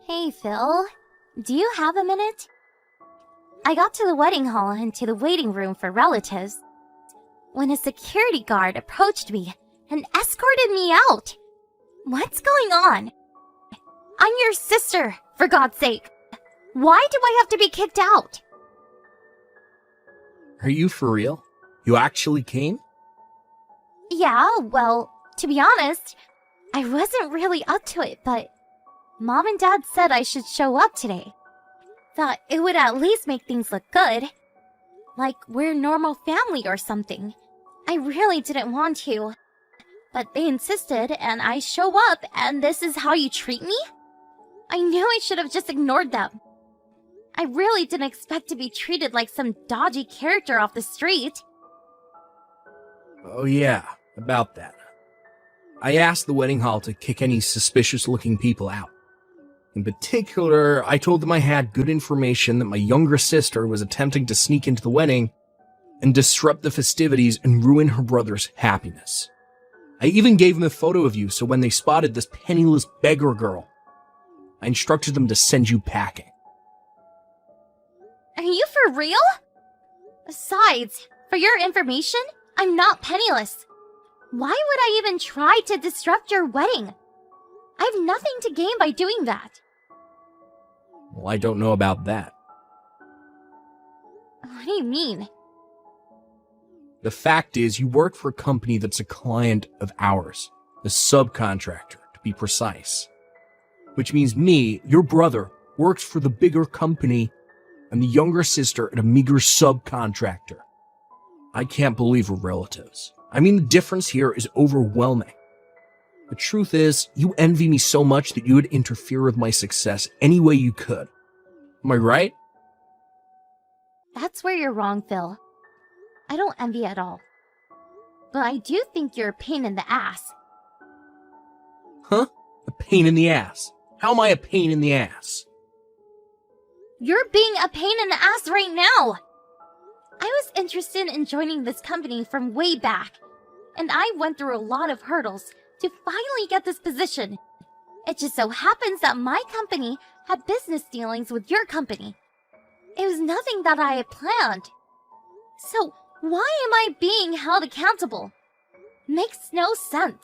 Hey, Phil. Do you have a minute? I got to the wedding hall and to the waiting room for relatives when a security guard approached me and escorted me out. What's going on? I'm your sister, for God's sake. Why do I have to be kicked out? Are you for real? You actually came? Yeah, well, to be honest, I wasn't really up to it, but Mom and Dad said I should show up today. Thought it would at least make things look good. Like we're a normal family or something. I really didn't want to. But they insisted and I show up and this is how you treat me? I knew I should have just ignored them. I really didn't expect to be treated like some dodgy character off the street. Oh yeah, about that. I asked the wedding hall to kick any suspicious-looking people out. In particular, I told them I had good information that my younger sister was attempting to sneak into the wedding and disrupt the festivities and ruin her brother's happiness. I even gave them a photo of you so when they spotted this penniless beggar girl, I instructed them to send you packing. Are you for real? Besides, for your information, I'm not penniless. Why would I even try to disrupt your wedding? I have nothing to gain by doing that. Well, I don't know about that. What do you mean? The fact is, you work for a company that's a client of ours, a subcontractor, to be precise. Which means me, your brother, works for the bigger company and the younger sister at a meager subcontractor. I can't believe we're relatives. I mean, the difference here is overwhelming. The truth is, you envy me so much that you would interfere with my success any way you could. Am I right? That's where you're wrong, Phil. I don't envy at all. But I do think you're a pain in the ass. Huh? A pain in the ass? How am I a pain in the ass? You're being a pain in the ass right now! I was interested in joining this company from way back, and I went through a lot of hurdles to finally get this position. It just so happens that my company had business dealings with your company. It was nothing that I had planned. So why am I being held accountable? Makes no sense.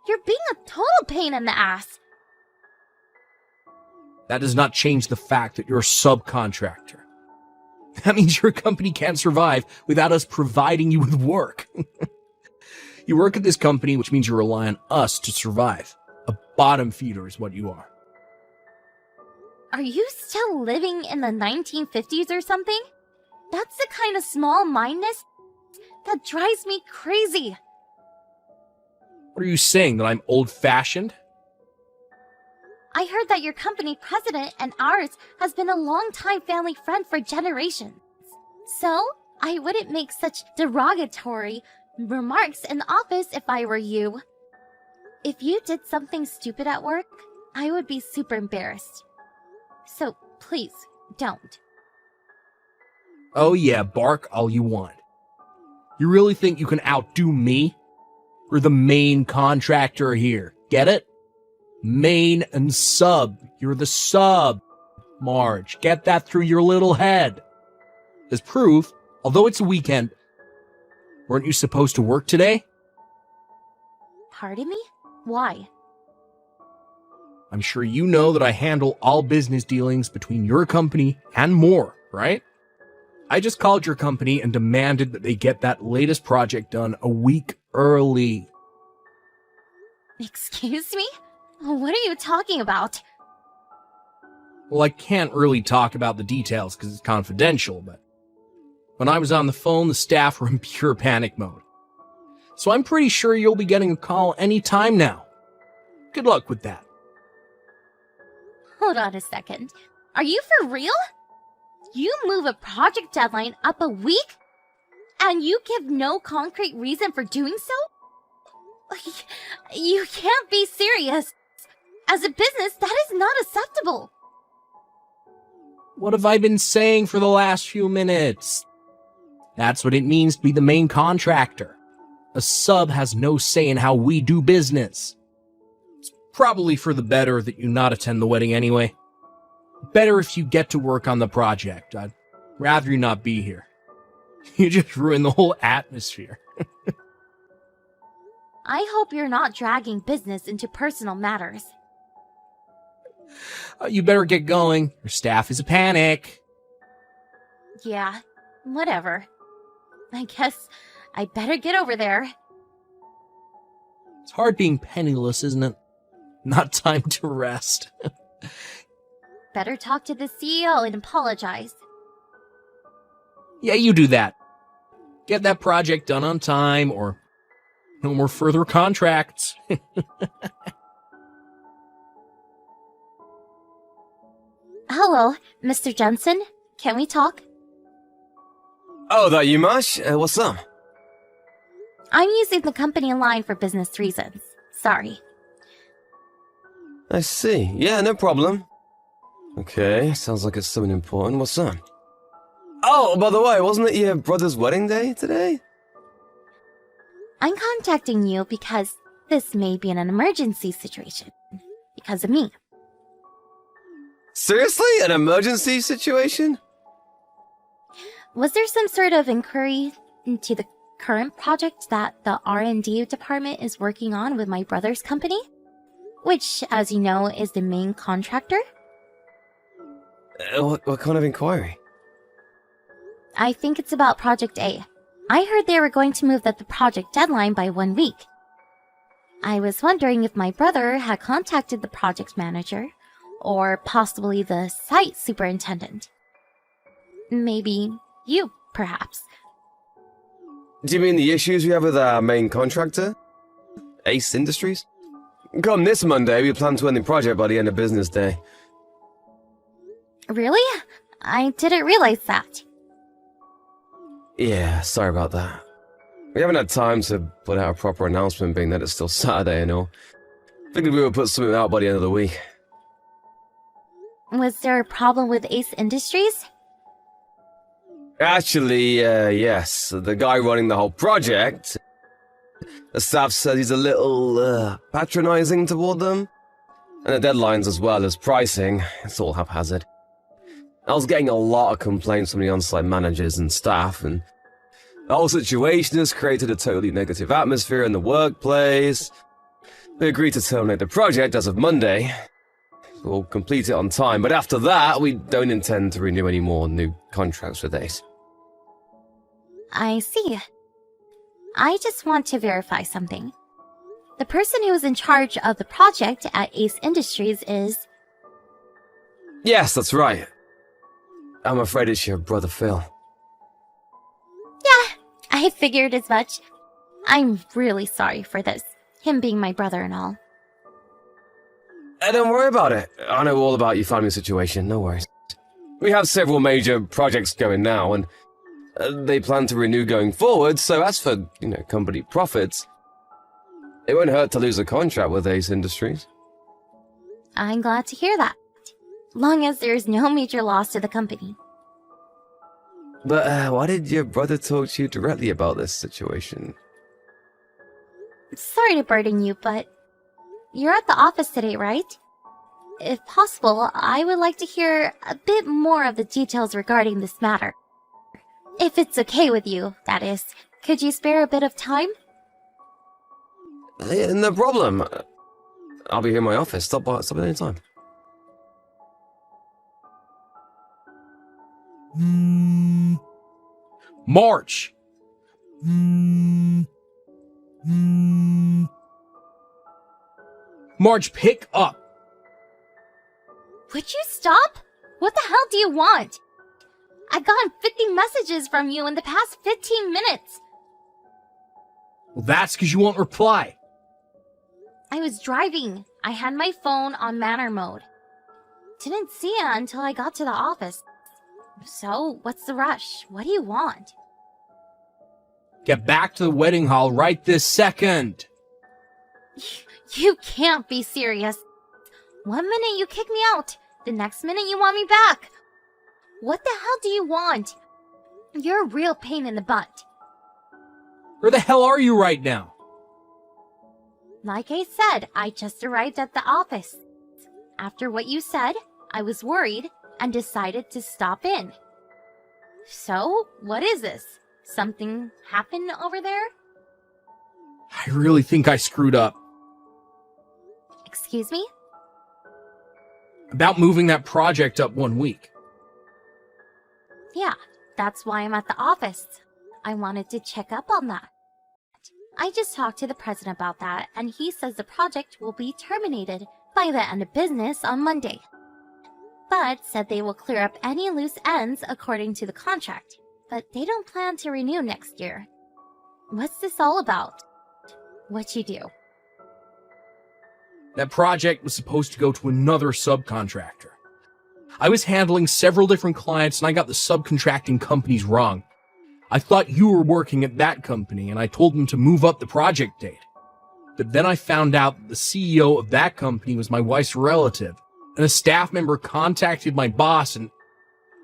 You're being a total pain in the ass. That does not change the fact that you're a subcontractor. That means your company can't survive without us providing you with work. You work at this company, which means you rely on us to survive. A bottom feeder is what you are. Are you still living in the 1950s or something? That's the kind of small-mindedness that drives me crazy. What are you saying, that I'm old-fashioned? I heard that your company president and ours has been a long-time family friend for generations. So, I wouldn't make such derogatory remarks in the office if I were you. If you did something stupid at work, I would be super embarrassed. So, please, don't. Oh yeah, bark all you want. You really think you can outdo me? We're the main contractor here, get it? Main and sub. You're the sub, Marge. Get that through your little head. As proof, although it's a weekend, weren't you supposed to work today? Pardon me? Why? I'm sure you know that I handle all business dealings between your company and more, right? I just called your company and demanded that they get that latest project done a week early. Excuse me? What are you talking about? Well, I can't really talk about the details because it's confidential, but when I was on the phone, the staff were in pure panic mode. So I'm pretty sure you'll be getting a call any time now. Good luck with that. Hold on a second. Are you for real? You move a project deadline up a week? And you give no concrete reason for doing so? You can't be serious. As a business, that is not acceptable. What have I been saying for the last few minutes? That's what it means to be the main contractor. A sub has no say in how we do business. It's Probably for the better that you not attend the wedding anyway. Better if you get to work on the project. I'd rather you not be here. You just ruined the whole atmosphere. I hope you're not dragging business into personal matters. You better get going. Your staff is a panic. Yeah, whatever. I guess I better get over there. It's hard being penniless, isn't it? Not time to rest. Better talk to the CEO and apologize. Yeah, you do that. Get that project done on time, or no more further contracts. Hello, Mr. Jensen. Can we talk? Oh, that you, Mash? What's up? I'm using the company line for business reasons. Sorry. I see. Yeah, no problem. Okay, sounds like it's something important. What's up? Oh, by the way, wasn't it your brother's wedding day today? I'm contacting you because this may be an emergency situation. Because of me. Seriously? An emergency situation? Was there some sort of inquiry into the current project that the R&D department is working on with my brother's company? Which, as you know, is the main contractor? What kind of inquiry? I think it's about Project A. I heard they were going to move the project deadline by 1 week. I was wondering if my brother had contacted the project manager, or possibly the site superintendent. Maybe you, perhaps. Do you mean the issues we have with our main contractor? Ace Industries? Come this Monday, we plan to end the project by the end of business day. Really? I didn't realize that. Yeah, sorry about that. We haven't had time to put out a proper announcement, being that it's still Saturday and all. Figured we would put something out by the end of the week. Was there a problem with Ace Industries? Actually, yes. The guy running the whole project, the staff says he's a little, patronizing toward them. And the deadlines as well as pricing, it's all haphazard. I was getting a lot of complaints from the on-site managers and staff, and the whole situation has created a totally negative atmosphere in the workplace. They agreed to terminate the project as of Monday. We'll complete it on time, but after that, we don't intend to renew any more new contracts with Ace. I see. I just want to verify something. The person who is in charge of the project at Ace Industries is... Yes, that's right. I'm afraid it's your brother Phil. Yeah, I figured as much. I'm really sorry for this, him being my brother and all. Don't worry about it. I know all about your family situation, no worries. We have several major projects going now, and they plan to renew going forward, so as for, company profits, it won't hurt to lose a contract with Ace Industries. I'm glad to hear that. Long as there's no major loss to the company. But why did your brother talk to you directly about this situation? Sorry to burden you, but you're at the office today, right? If possible, I would like to hear a bit more of the details regarding this matter. If it's okay with you, that is. Could you spare a bit of time? No problem. I'll be here in my office. Stop at any time. March! March, pick up! Would you stop? What the hell do you want? I've gotten 50 messages from you in the past 15 minutes. Well, that's because you won't reply. I was driving. I had my phone on manner mode. Didn't see it until I got to the office. So, what's the rush? What do you want? Get back to the wedding hall right this second. You can't be serious. 1 minute you kick me out. The next minute you want me back. What the hell do you want? You're a real pain in the butt. Where the hell are you right now? Like I said, I just arrived at the office. After what you said, I was worried and decided to stop in. So, what is this? Something happened over there? I really think I screwed up. Excuse me? About moving that project up 1 week. Yeah, that's why I'm at the office. I wanted to check up on that. I just talked to the president about that, and he says the project will be terminated by the end of business on Monday. But said they will clear up any loose ends according to the contract, but they don't plan to renew next year. What's this all about? What'd you do? That project was supposed to go to another subcontractor. I was handling several different clients and I got the subcontracting companies wrong. I thought you were working at that company and I told them to move up the project date. But then I found out that the CEO of that company was my wife's relative, and a staff member contacted my boss and,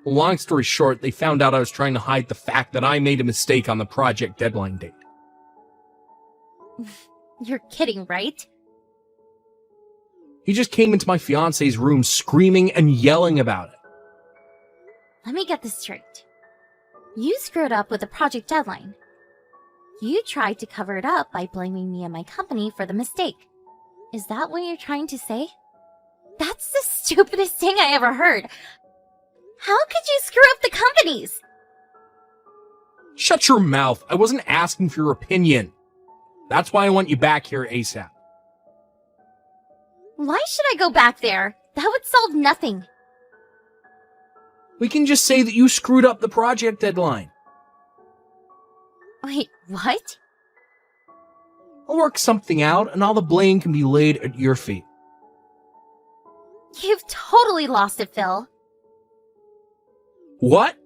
long story short, they found out I was trying to hide the fact that I made a mistake on the project deadline date. You're kidding, right? He just came into my fiance's room screaming and yelling about it. Let me get this straight. You screwed up with the project deadline. You tried to cover it up by blaming me and my company for the mistake. Is that what you're trying to say? That's the stupidest thing I ever heard. How could you screw up the companies? Shut your mouth. I wasn't asking for your opinion. That's why I want you back here ASAP. Why should I go back there? That would solve nothing. We can just say that you screwed up the project deadline. Wait, what? I'll work something out and all the blame can be laid at your feet. You've totally lost it, Phil. What?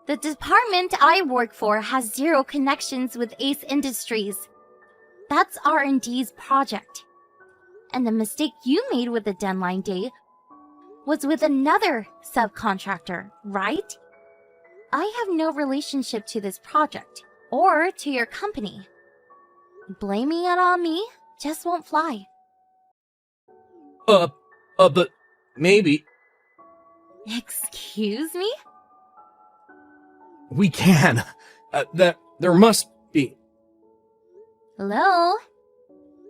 The department I work for has zero connections with Ace Industries. That's R&D's project. And the mistake you made with the deadline date was with another subcontractor, right? I have no relationship to this project or to your company. Blaming it on me just won't fly. But maybe. Excuse me? We can. There must be. Hello?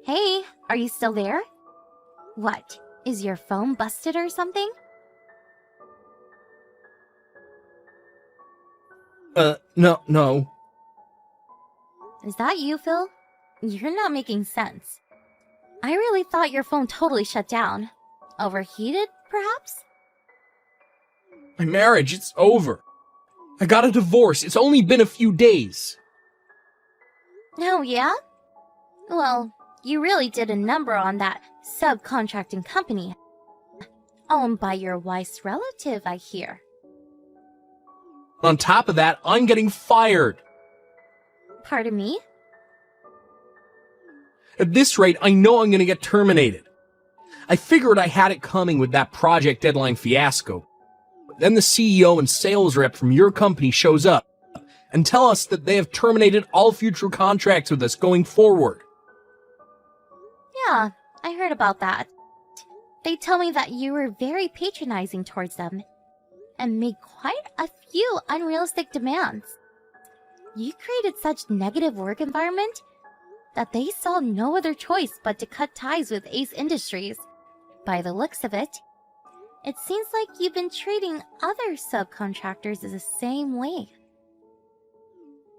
Hey, are you still there? What? Is your phone busted or something? No. Is that you, Phil? You're not making sense. I really thought your phone totally shut down. Overheated, perhaps? My marriage, it's over. I got a divorce. It's only been a few days. Oh, yeah? Well, you really did a number on that subcontracting company. Owned by your wife's relative, I hear. On top of that, I'm getting fired. Pardon me? At this rate, I know I'm gonna get terminated. I figured I had it coming with that project deadline fiasco. But then the CEO and sales rep from your company shows up and tell us that they have terminated all future contracts with us going forward. Yeah, I heard about that. They tell me that you were very patronizing towards them and made quite a few unrealistic demands. You created such negative work environment that they saw no other choice but to cut ties with Ace Industries. By the looks of it, it seems like you've been treating other subcontractors the same way.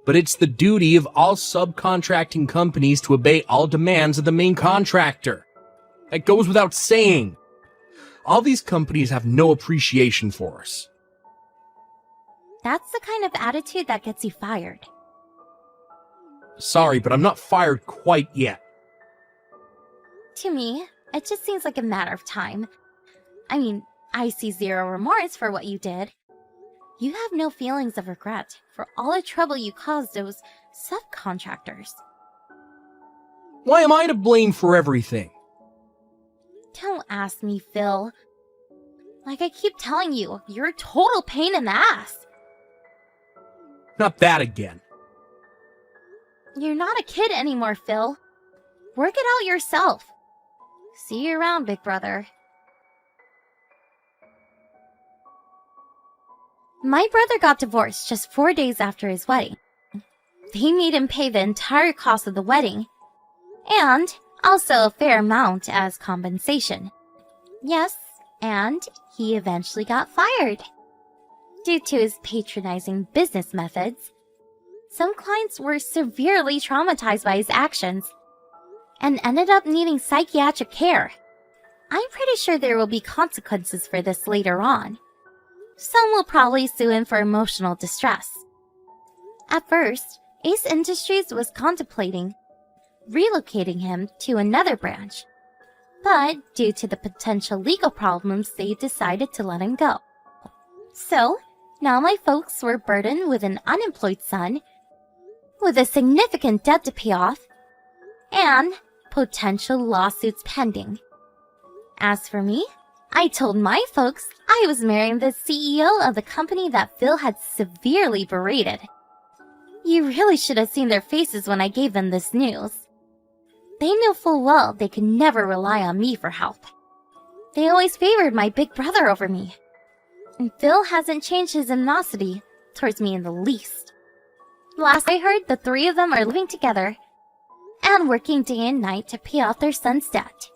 But it's the duty of all subcontracting companies to obey all demands of the main contractor. That goes without saying. All these companies have no appreciation for us. That's the kind of attitude that gets you fired. Sorry, but I'm not fired quite yet. To me, it just seems like a matter of time. I mean, I see zero remorse for what you did. You have no feelings of regret for all the trouble you caused those subcontractors. Why am I to blame for everything? Don't ask me, Phil. Like I keep telling you, you're a total pain in the ass. Not that again. You're not a kid anymore, Phil. Work it out yourself. See you around, big brother. My brother got divorced just 4 days after his wedding. They made him pay the entire cost of the wedding, and also a fair amount as compensation. Yes, and he eventually got fired. Due to his patronizing business methods, some clients were severely traumatized by his actions and ended up needing psychiatric care. I'm pretty sure there will be consequences for this later on. Some will probably sue him for emotional distress. At first, Ace Industries was contemplating relocating him to another branch, but due to the potential legal problems, they decided to let him go. So, now my folks were burdened with an unemployed son, with a significant debt to pay off, and potential lawsuits pending. As for me, I told my folks I was marrying the CEO of the company that Phil had severely berated. You really should have seen their faces when I gave them this news. They knew full well they could never rely on me for help. They always favored my big brother over me. And Phil hasn't changed his animosity towards me in the least. Last I heard, the three of them are living together and working day and night to pay off their son's debt.